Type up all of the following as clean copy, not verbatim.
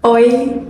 Oi!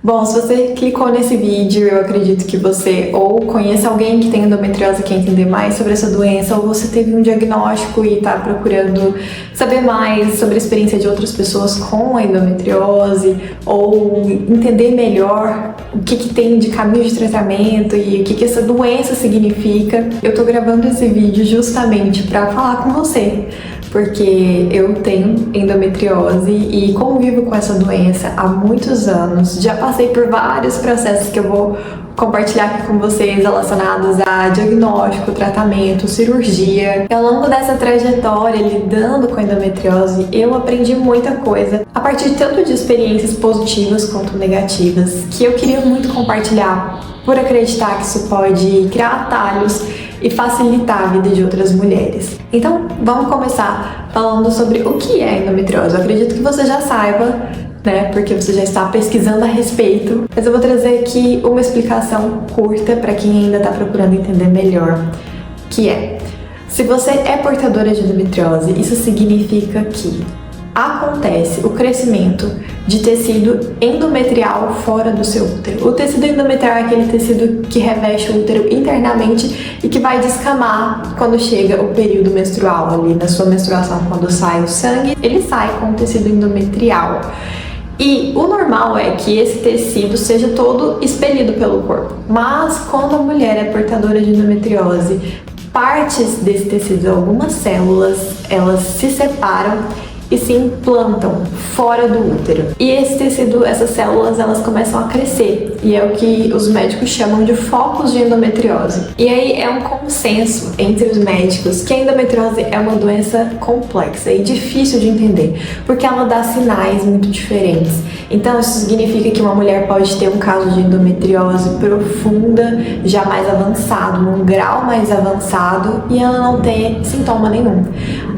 Bom, se você clicou nesse vídeo, eu acredito que você ou conhece alguém que tem endometriose e quer entender mais sobre essa doença, ou você teve um diagnóstico e está procurando saber mais sobre a experiência de outras pessoas com a endometriose, ou entender melhor o que tem de caminho de tratamento e o que essa doença significa. Eu tô gravando esse vídeo justamente para falar com você, porque eu tenho endometriose e convivo com essa doença há muitos anos. Já passei por vários processos que eu vou compartilhar aqui com vocês relacionados a diagnóstico, tratamento, cirurgia. E ao longo dessa trajetória lidando com a endometriose, eu aprendi muita coisa a partir tanto de experiências positivas quanto negativas, que eu queria muito compartilhar por acreditar que isso pode criar atalhos e facilitar a vida de outras mulheres. Então, vamos começar falando sobre o que é endometriose. Eu acredito que você já saiba, né, porque você já está pesquisando a respeito, mas eu vou trazer aqui uma explicação curta para quem ainda está procurando entender melhor, que é: se você é portadora de endometriose, isso significa que acontece o crescimento de tecido endometrial fora do seu útero. O tecido endometrial é aquele tecido que reveste o útero internamente e que vai descamar quando chega o período menstrual, ali na sua menstruação, quando sai o sangue, ele sai com o tecido endometrial. E o normal é que esse tecido seja todo expelido pelo corpo. Mas quando a mulher é portadora de endometriose, partes desse tecido, algumas células, elas se separam e se implantam fora do útero. E esse tecido, essas células, elas começam a crescer. E é o que os médicos chamam de focos de endometriose. E aí é um consenso entre os médicos que a endometriose é uma doença complexa e difícil de entender, porque ela dá sinais muito diferentes. Então isso significa que uma mulher pode ter um caso de endometriose profunda, já mais avançado, num grau mais avançado, e ela não ter sintoma nenhum.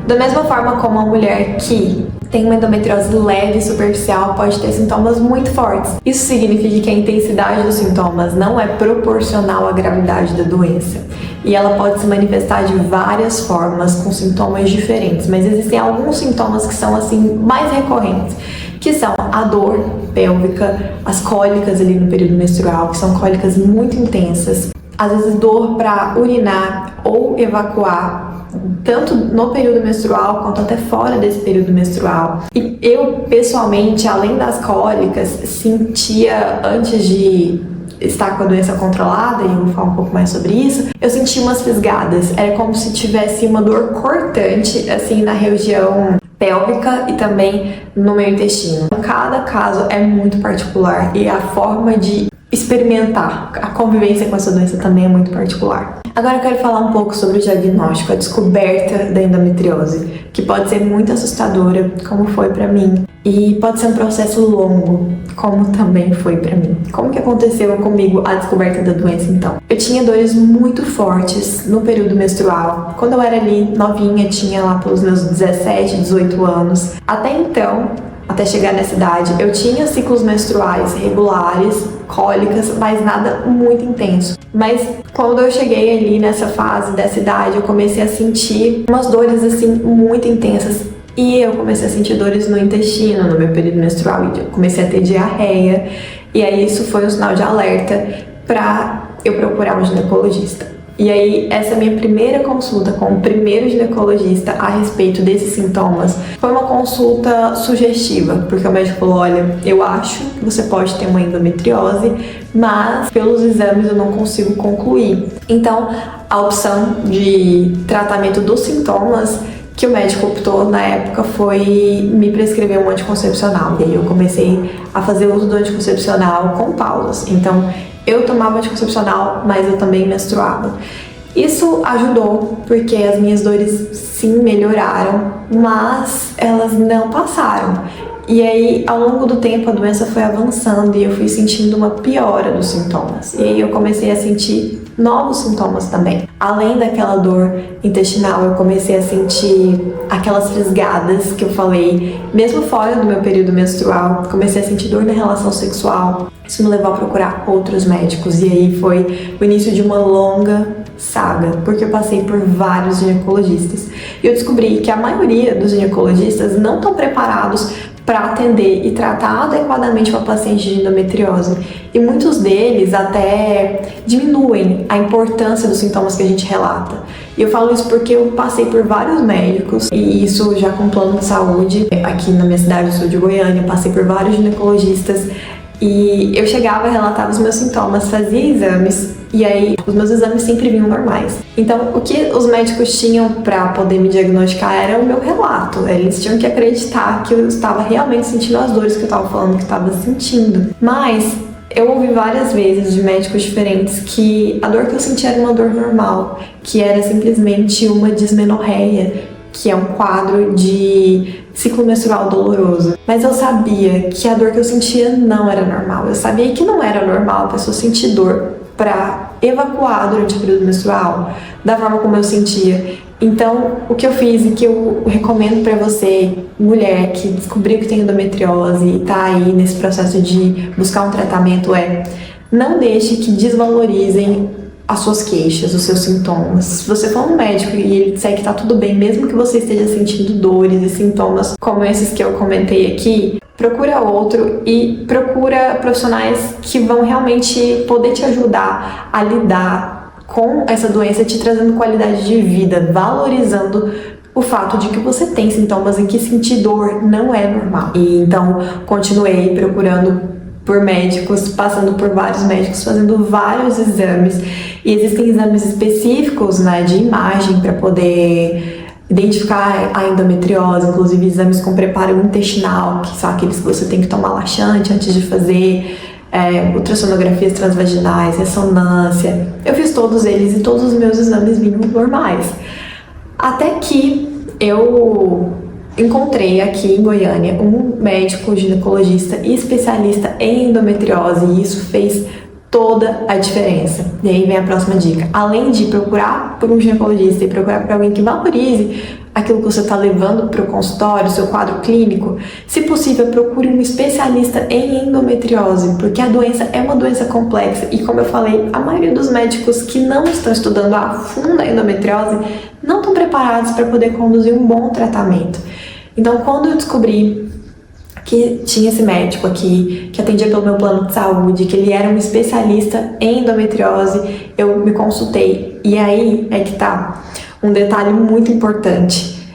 Da mesma forma como uma mulher que tem uma endometriose leve e superficial pode ter sintomas muito fortes. Isso significa que a intensidade dos sintomas não é proporcional à gravidade da doença. E ela pode se manifestar de várias formas, com sintomas diferentes, mas existem alguns sintomas que são assim mais recorrentes, que são a dor pélvica, as cólicas ali no período menstrual, que são cólicas muito intensas, às vezes dor para urinar ou evacuar, tanto no período menstrual quanto até fora desse período menstrual. E eu, pessoalmente, além das cólicas, sentia, antes de estar com a doença controlada, e eu vou falar um pouco mais sobre isso, eu sentia umas fisgadas. Era como se tivesse uma dor cortante, assim, na região pélvica e também no meu intestino. Cada caso é muito particular e a forma de experimentar a convivência com essa doença também é muito particular. Agora eu quero falar um pouco sobre o diagnóstico, a descoberta da endometriose, que pode ser muito assustadora, como foi pra mim, e pode ser um processo longo, como também foi pra mim. Como que aconteceu comigo a descoberta da doença, então? Eu tinha dores muito fortes no período menstrual. Quando eu era ali novinha, tinha lá pelos meus 17, 18 anos. Até então, até chegar nessa idade, eu tinha ciclos menstruais regulares, cólicas, mas nada muito intenso. Mas quando eu cheguei ali nessa fase dessa idade, eu comecei a sentir umas dores assim muito intensas. E eu comecei a sentir dores no intestino, no meu período menstrual, e eu comecei a ter diarreia. E aí isso foi um sinal de alerta para eu procurar um ginecologista. E aí, essa minha primeira consulta com o primeiro ginecologista a respeito desses sintomas foi uma consulta sugestiva, porque o médico falou: olha, eu acho que você pode ter uma endometriose, mas pelos exames eu não consigo concluir. Então, a opção de tratamento dos sintomas que o médico optou na época foi me prescrever um anticoncepcional. E aí eu comecei a fazer uso do anticoncepcional com pausas. Então, eu tomava anticoncepcional, mas eu também menstruava. Isso ajudou, porque as minhas dores sim melhoraram, mas elas não passaram. E aí, ao longo do tempo, a doença foi avançando e eu fui sentindo uma piora dos sintomas. E aí eu comecei a sentir novos sintomas também. Além daquela dor intestinal, eu comecei a sentir aquelas fisgadas que eu falei, mesmo fora do meu período menstrual. Comecei a sentir dor na relação sexual. Isso me levou a procurar outros médicos. E aí foi o início de uma longa saga, porque eu passei por vários ginecologistas. E eu descobri que a maioria dos ginecologistas não estão preparados para atender e tratar adequadamente uma paciente de endometriose. E muitos deles até diminuem a importância dos sintomas que a gente relata. E eu falo isso porque eu passei por vários médicos, e isso já com plano de saúde, aqui na minha cidade, eu sou de Goiânia, eu passei por vários ginecologistas, e eu chegava, relatava os meus sintomas, fazia exames, e aí os meus exames sempre vinham normais. Então, o que os médicos tinham para poder me diagnosticar era o meu relato. Eles tinham que acreditar que eu estava realmente sentindo as dores que eu estava falando que estava sentindo. Mas eu ouvi várias vezes de médicos diferentes que a dor que eu sentia era uma dor normal, que era simplesmente uma dismenorreia, que é um quadro de ciclo menstrual doloroso. Mas eu sabia que a dor que eu sentia não era normal. Eu sabia que não era normal a pessoa sentir dor para evacuar durante o período menstrual da forma como eu sentia. Então, o que eu fiz e que eu recomendo para você, mulher que descobriu que tem endometriose e tá aí nesse processo de buscar um tratamento, é: não deixe que desvalorizem as suas queixas, os seus sintomas. Se você for um médico e ele disser que tá tudo bem, mesmo que você esteja sentindo dores e sintomas como esses que eu comentei aqui, procura outro e procura profissionais que vão realmente poder te ajudar a lidar com essa doença, te trazendo qualidade de vida, valorizando o fato de que você tem sintomas em que sentir dor não é normal. E então continuei procurando por médicos, passando por vários médicos, fazendo vários exames. E existem exames específicos, né, de imagem para poder identificar a endometriose, inclusive exames com preparo intestinal, que são aqueles que você tem que tomar laxante antes de fazer, ultrassonografias transvaginais, ressonância. Eu fiz todos eles e todos os meus exames vinham normais. Até que eu encontrei aqui em Goiânia um médico ginecologista e especialista em endometriose, e isso fez toda a diferença. E aí vem a próxima dica. Além de procurar por um ginecologista e procurar por alguém que valorize aquilo que você está levando para o consultório, seu quadro clínico, se possível, procure um especialista em endometriose, porque a doença é uma doença complexa e, como eu falei, a maioria dos médicos que não estão estudando a fundo a endometriose não estão preparados para poder conduzir um bom tratamento. Então, quando eu descobri que tinha esse médico aqui, que atendia pelo meu plano de saúde, que ele era um especialista em endometriose, eu me consultei. E aí é que tá um detalhe muito importante.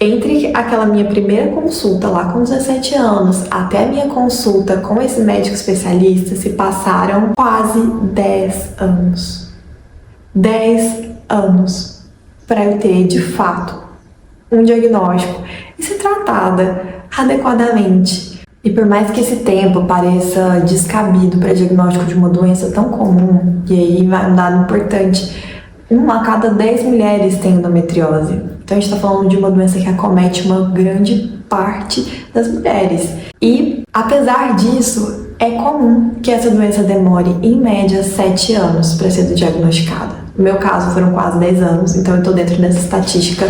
Entre aquela minha primeira consulta lá com 17 anos até a minha consulta com esse médico especialista, se passaram quase 10 anos. 10 anos para eu ter, de fato, um diagnóstico e ser tratada adequadamente. E por mais que esse tempo pareça descabido para diagnóstico de uma doença tão comum, e aí vai um dado importante: 1 a cada 10 mulheres tem endometriose. Então a gente está falando de uma doença que acomete uma grande parte das mulheres. E apesar disso, é comum que essa doença demore em média 7 anos para ser diagnosticada. No meu caso foram quase 10 anos, então eu estou dentro dessa estatística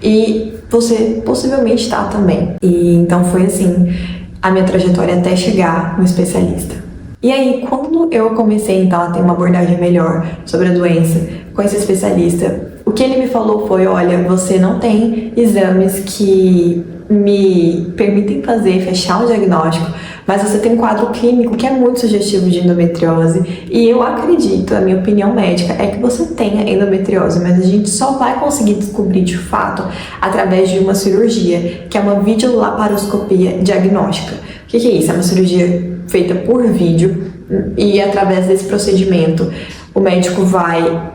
e você possivelmente está também. E então foi assim a minha trajetória até chegar no especialista. E aí, quando eu comecei então a ter uma abordagem melhor sobre a doença com esse especialista, o que ele me falou foi: olha, você não tem exames que me permitem fechar um diagnóstico, mas você tem um quadro clínico que é muito sugestivo de endometriose, e eu acredito, a minha opinião médica é que você tenha endometriose, mas a gente só vai conseguir descobrir de fato através de uma cirurgia, que é uma videolaparoscopia diagnóstica. O que é isso? É uma cirurgia feita por vídeo, e através desse procedimento o médico vai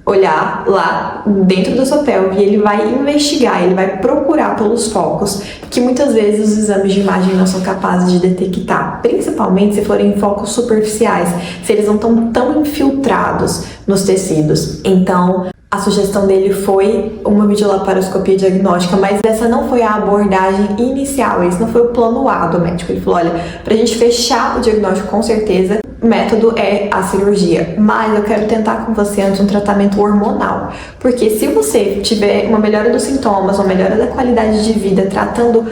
olhar lá dentro da sua pelve e ele vai investigar, ele vai procurar pelos focos que muitas vezes os exames de imagem não são capazes de detectar, principalmente se forem focos superficiais, se eles não estão tão infiltrados nos tecidos. Então, a sugestão dele foi uma videolaparoscopia diagnóstica, mas essa não foi a abordagem inicial, esse não foi o plano A do médico. Ele falou: olha, pra gente fechar o diagnóstico com certeza, o método é a cirurgia, mas eu quero tentar com você antes um tratamento hormonal, porque se você tiver uma melhora dos sintomas, uma melhora da qualidade de vida tratando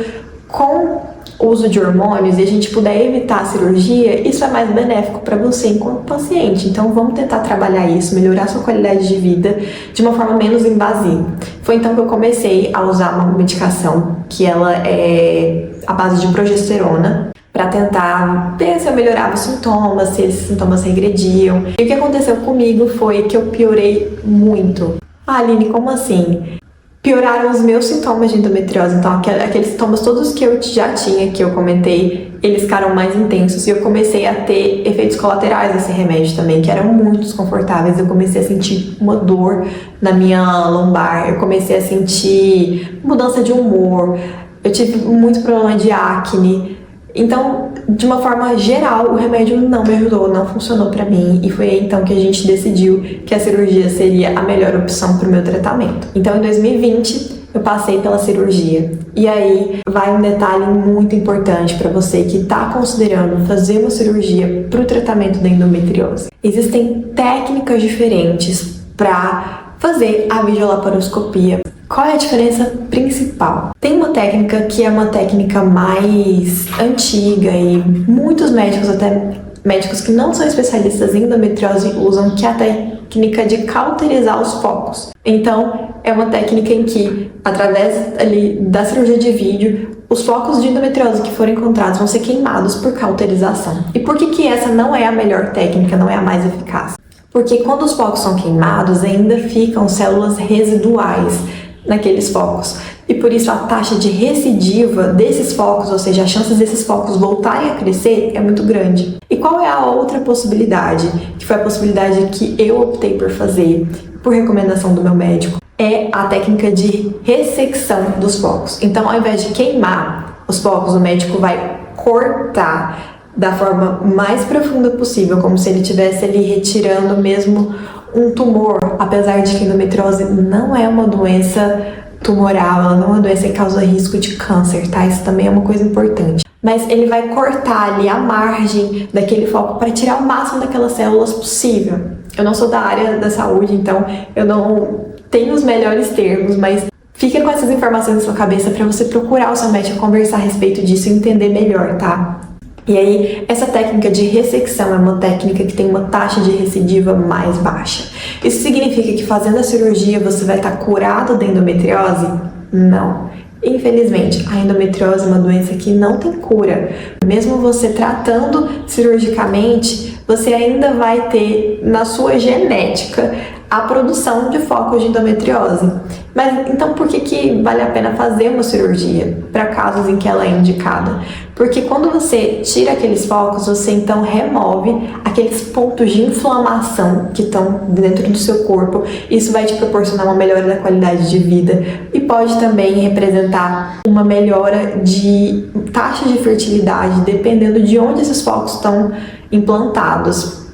com o uso de hormônios e a gente puder evitar a cirurgia, isso é mais benéfico para você enquanto paciente. Então vamos tentar trabalhar isso, melhorar sua qualidade de vida de uma forma menos invasiva. Foi então que eu comecei a usar uma medicação que ela é à base de progesterona para tentar ver se eu melhorava os sintomas, se esses sintomas regrediam. E o que aconteceu comigo foi que eu piorei muito. Ah, Aline, como assim? Pioraram os meus sintomas de endometriose, então aqueles sintomas todos que eu já tinha, que eu comentei, eles ficaram mais intensos e eu comecei a ter efeitos colaterais desse remédio também, que eram muito desconfortáveis. Eu comecei a sentir uma dor na minha lombar, eu comecei a sentir mudança de humor, eu tive muito problema de acne. Então, de uma forma geral, o remédio não me ajudou, não funcionou pra mim, e foi aí então que a gente decidiu que a cirurgia seria a melhor opção pro meu tratamento. Então, em 2020, eu passei pela cirurgia. E aí, vai um detalhe muito importante para você que está considerando fazer uma cirurgia pro tratamento da endometriose. Existem técnicas diferentes para fazer a videolaparoscopia. Qual é a diferença principal? Tem uma técnica que é uma técnica mais antiga e muitos médicos, até médicos que não são especialistas em endometriose, usam, que é a técnica de cauterizar os focos. Então, é uma técnica em que, através ali da cirurgia de vídeo, os focos de endometriose que forem encontrados vão ser queimados por cauterização. E por que essa não é a melhor técnica, não é a mais eficaz? Porque quando os focos são queimados, ainda ficam células residuais naqueles focos. E por isso a taxa de recidiva desses focos, ou seja, a chance desses focos voltarem a crescer, é muito grande. E qual é a outra possibilidade, que foi a possibilidade que eu optei por fazer, por recomendação do meu médico? É a técnica de ressecção dos focos. Então, ao invés de queimar os focos, o médico vai cortar da forma mais profunda possível, como se ele estivesse ali retirando mesmo um tumor, apesar de que a endometriose não é uma doença tumoral, ela não é uma doença que causa risco de câncer, tá? Isso também é uma coisa importante. Mas ele vai cortar ali a margem daquele foco para tirar o máximo daquelas células possível. Eu não sou da área da saúde, então eu não tenho os melhores termos, mas fica com essas informações na sua cabeça para você procurar o seu médico, conversar a respeito disso e entender melhor, tá? E aí, essa técnica de ressecção é uma técnica que tem uma taxa de recidiva mais baixa. Isso significa que fazendo a cirurgia você vai estar curado da endometriose? Não. Infelizmente, a endometriose é uma doença que não tem cura. Mesmo você tratando cirurgicamente, você ainda vai ter na sua genética a produção de focos de endometriose. Mas então por que vale a pena fazer uma cirurgia para casos em que ela é indicada? Porque quando você tira aqueles focos, você então remove aqueles pontos de inflamação que estão dentro do seu corpo. Isso vai te proporcionar uma melhora da qualidade de vida e pode também representar uma melhora de taxa de fertilidade, dependendo de onde esses focos estão implantados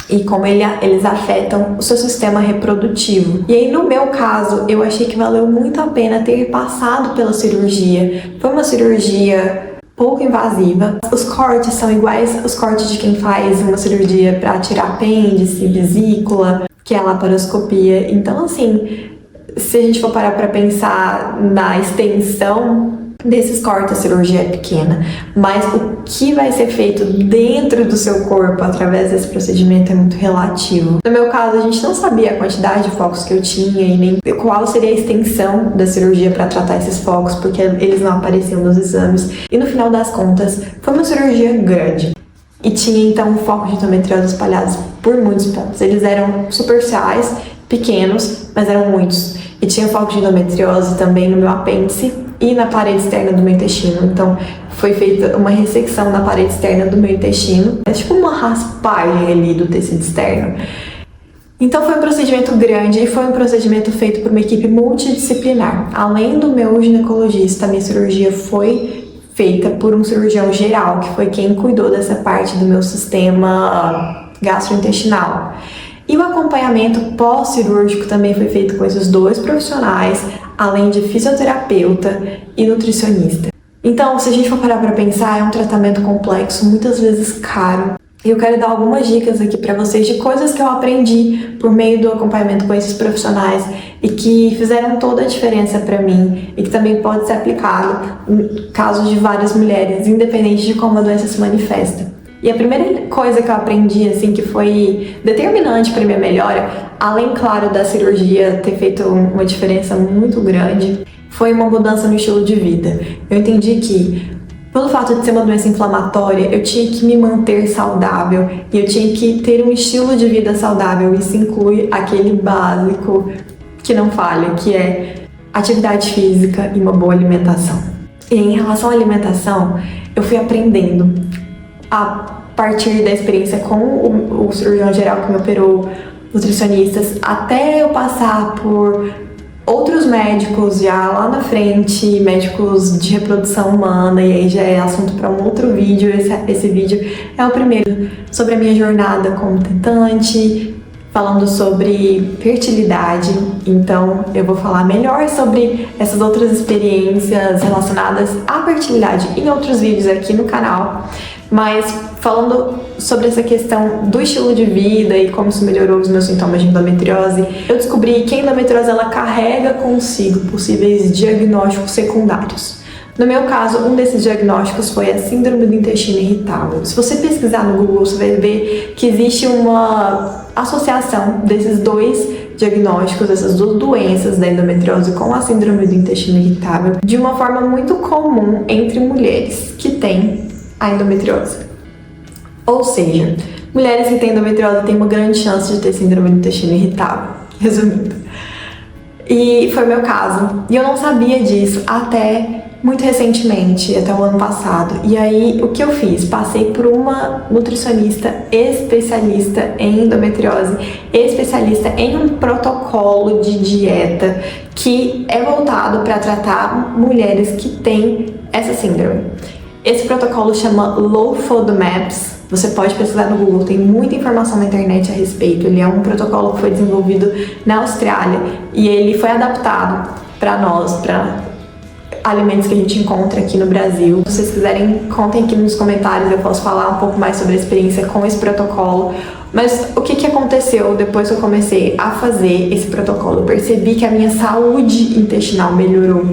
e como eles afetam o seu sistema reprodutivo. E aí, no meu caso, eu achei que valeu muito a pena ter passado pela cirurgia. Foi uma cirurgia pouco invasiva. Os cortes são iguais aos cortes de quem faz uma cirurgia para tirar apêndice, vesícula, que é a laparoscopia. Então, assim, se a gente for parar para pensar na extensão desses cortes, a cirurgia é pequena, mas o que vai ser feito dentro do seu corpo através desse procedimento é muito relativo. No meu caso, a gente não sabia a quantidade de focos que eu tinha e nem qual seria a extensão da cirurgia para tratar esses focos, porque eles não apareciam nos exames. E no final das contas, foi uma cirurgia grande. E tinha então focos de endometriose espalhados por muitos pontos. Eles eram superficiais, pequenos, mas eram muitos. E tinha focos de endometriose também no meu apêndice e na parede externa do meu intestino. Então, foi feita uma ressecção na parede externa do meu intestino. É tipo uma raspagem ali do tecido externo. Então, foi um procedimento grande e foi um procedimento feito por uma equipe multidisciplinar. Além do meu ginecologista, a minha cirurgia foi feita por um cirurgião geral, que foi quem cuidou dessa parte do meu sistema gastrointestinal. E o acompanhamento pós-cirúrgico também foi feito com esses dois profissionais, além de fisioterapeuta e nutricionista. Então, se a gente for parar para pensar, é um tratamento complexo, muitas vezes caro. E eu quero dar algumas dicas aqui para vocês de coisas que eu aprendi por meio do acompanhamento com esses profissionais e que fizeram toda a diferença para mim e que também pode ser aplicado em casos de várias mulheres, independente de como a doença se manifesta. E a primeira coisa que eu aprendi, assim, que foi determinante para minha melhora, além, claro, da cirurgia ter feito uma diferença muito grande, foi uma mudança no estilo de vida. Eu entendi que Pelo fato de ser uma doença inflamatória, eu tinha que me manter saudável e eu tinha que ter um estilo de vida saudável. Isso inclui aquele básico que não falha, que é atividade física e uma boa alimentação. E em relação à alimentação, eu fui aprendendo a partir da experiência com o cirurgião geral que me operou, nutricionistas, até eu passar por outros médicos já lá na frente, médicos de reprodução humana, e aí já é assunto para um outro vídeo. Esse vídeo é o primeiro sobre a minha jornada como tentante, falando sobre fertilidade. Então eu vou falar melhor sobre essas outras experiências relacionadas à fertilidade em outros vídeos aqui no canal. Mas falando sobre essa questão do estilo de vida e como isso melhorou os meus sintomas de endometriose, eu descobri que a endometriose ela carrega consigo possíveis diagnósticos secundários. No meu caso, um desses diagnósticos foi a síndrome do intestino irritável. Se você pesquisar no Google, você vai ver que existe uma associação desses dois diagnósticos, dessas duas doenças da endometriose com a síndrome do intestino irritável, de uma forma muito comum entre mulheres que têm a endometriose. Ou seja, mulheres que têm endometriose têm uma grande chance de ter síndrome do intestino irritável, resumindo. E foi o meu caso. E eu não sabia disso até muito recentemente, até o ano passado. E aí, o que eu fiz? Passei por uma nutricionista especialista em endometriose, especialista em um protocolo de dieta que é voltado para tratar mulheres que têm essa síndrome. Esse protocolo chama Low FODMAPs. Você pode pesquisar no Google, tem muita informação na internet a respeito. Ele é um protocolo que foi desenvolvido na Austrália e ele foi adaptado para nós, para alimentos que a gente encontra aqui no Brasil. Se vocês quiserem, contem aqui nos comentários, eu posso falar um pouco mais sobre a experiência com esse protocolo. Mas o que aconteceu depois que eu comecei a fazer esse protocolo? Eu percebi que a minha saúde intestinal melhorou.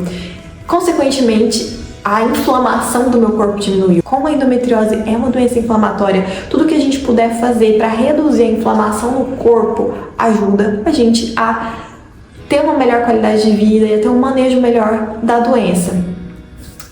Consequentemente, a inflamação do meu corpo diminuiu. Como a endometriose é uma doença inflamatória, tudo que a gente puder fazer para reduzir a inflamação no corpo ajuda a gente a ter uma melhor qualidade de vida e a ter um manejo melhor da doença.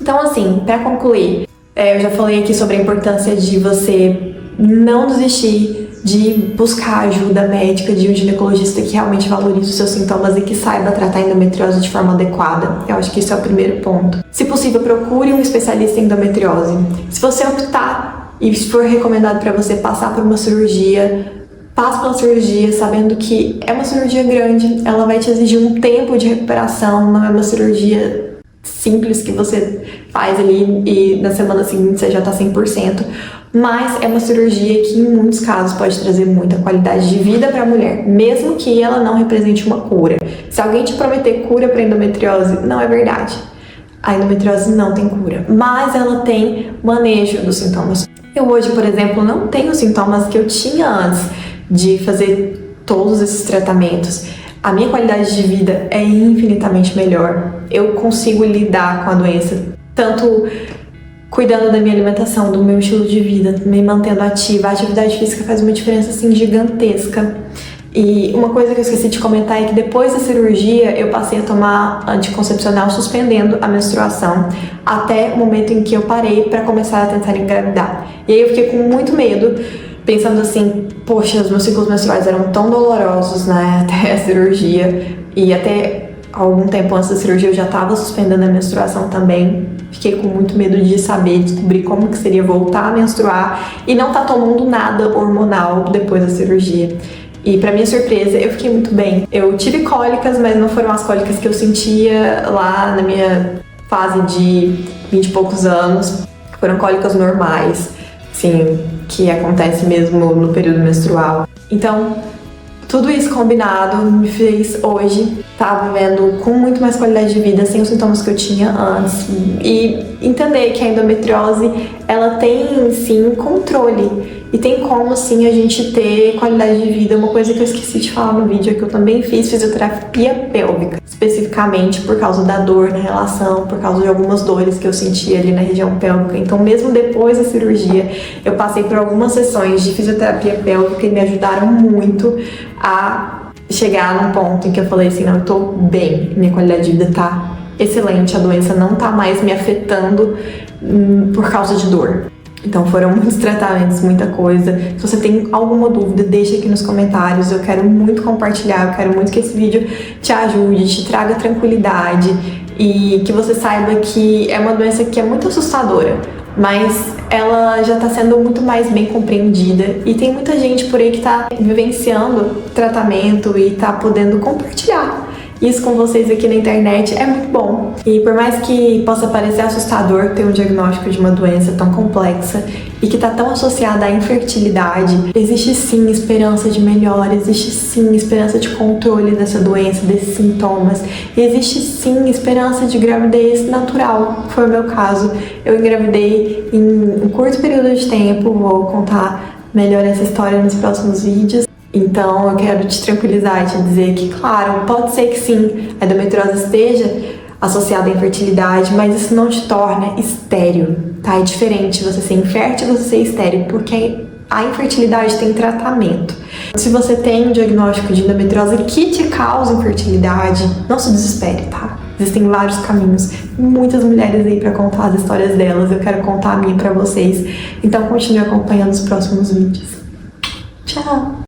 Então, assim, para concluir, eu já falei aqui sobre a importância de você não desistir de buscar ajuda médica de um ginecologista que realmente valorize os seus sintomas e que saiba tratar a endometriose de forma adequada. Eu acho que isso é o primeiro ponto. Se possível, procure um especialista em endometriose. Se você optar e for recomendado para você passar por uma cirurgia, passe pela cirurgia sabendo que é uma cirurgia grande, ela vai te exigir um tempo de recuperação, não é uma cirurgia simples que você faz ali e na semana seguinte você já tá 100%, mas é uma cirurgia que em muitos casos pode trazer muita qualidade de vida para a mulher, mesmo que ela não represente uma cura. Se alguém te prometer cura para endometriose, não é verdade. A endometriose não tem cura, mas ela tem manejo dos sintomas. Eu hoje, por exemplo, não tenho os sintomas que eu tinha antes de fazer todos esses tratamentos. A minha qualidade de vida é infinitamente melhor. Eu consigo lidar com a doença, tanto cuidando da minha alimentação, do meu estilo de vida, me mantendo ativa. A atividade física faz uma diferença assim gigantesca. E uma coisa que eu esqueci de comentar é que depois da cirurgia eu passei a tomar anticoncepcional suspendendo a menstruação até o momento em que eu parei para começar a tentar engravidar. E aí eu fiquei com muito medo, pensando assim, poxa, os meus ciclos menstruais eram tão dolorosos, né, até a cirurgia, e até algum tempo antes da cirurgia eu já estava suspendendo a menstruação também. Fiquei com muito medo de saber, descobrir como que seria voltar a menstruar e não estar tomando nada hormonal depois da cirurgia. E pra minha surpresa, eu fiquei muito bem. Eu tive cólicas, mas não foram as cólicas que eu sentia lá na minha fase de 20 e poucos anos. Foram cólicas normais, assim, que acontece mesmo no período menstrual. Então, tudo isso combinado me fez hoje estar vivendo com muito mais qualidade de vida, sem os sintomas que eu tinha antes. E entender que a endometriose, ela tem sim controle. E tem como sim a gente ter qualidade de vida. Uma coisa que eu esqueci de falar no vídeo é que eu também fiz fisioterapia pélvica, especificamente por causa da dor na relação, por causa de algumas dores que eu sentia ali na região pélvica. Então mesmo depois da cirurgia, eu passei por algumas sessões de fisioterapia pélvica e me ajudaram muito a chegar num ponto em que eu falei assim, não, eu tô bem, minha qualidade de vida tá excelente, a doença não tá mais me afetando por causa de dor. Então foram muitos tratamentos, muita coisa. Se você tem alguma dúvida, deixa aqui nos comentários. Eu quero muito compartilhar, eu quero muito que esse vídeo te ajude, te traga tranquilidade e que você saiba que é uma doença que é muito assustadora, mas ela já está sendo muito mais bem compreendida e tem muita gente por aí que está vivenciando tratamento e está podendo compartilhar isso com vocês aqui na internet. É muito bom. E por mais que possa parecer assustador ter um diagnóstico de uma doença tão complexa e que está tão associada à infertilidade, existe sim esperança de melhora, existe sim esperança de controle dessa doença, desses sintomas, e existe sim esperança de gravidez natural. Foi o meu caso. Eu engravidei em um curto período de tempo, vou contar melhor essa história nos próximos vídeos. Então eu quero te tranquilizar e te dizer que, claro, pode ser que sim, a endometriose esteja associada à infertilidade, mas isso não te torna estéril, tá? É diferente você ser infértil e você ser estéril, porque a infertilidade tem tratamento. Se você tem um diagnóstico de endometriose que te causa infertilidade, não se desespere, tá? Existem vários caminhos, muitas mulheres aí para contar as histórias delas, eu quero contar a minha para vocês. Então continue acompanhando os próximos vídeos. Tchau!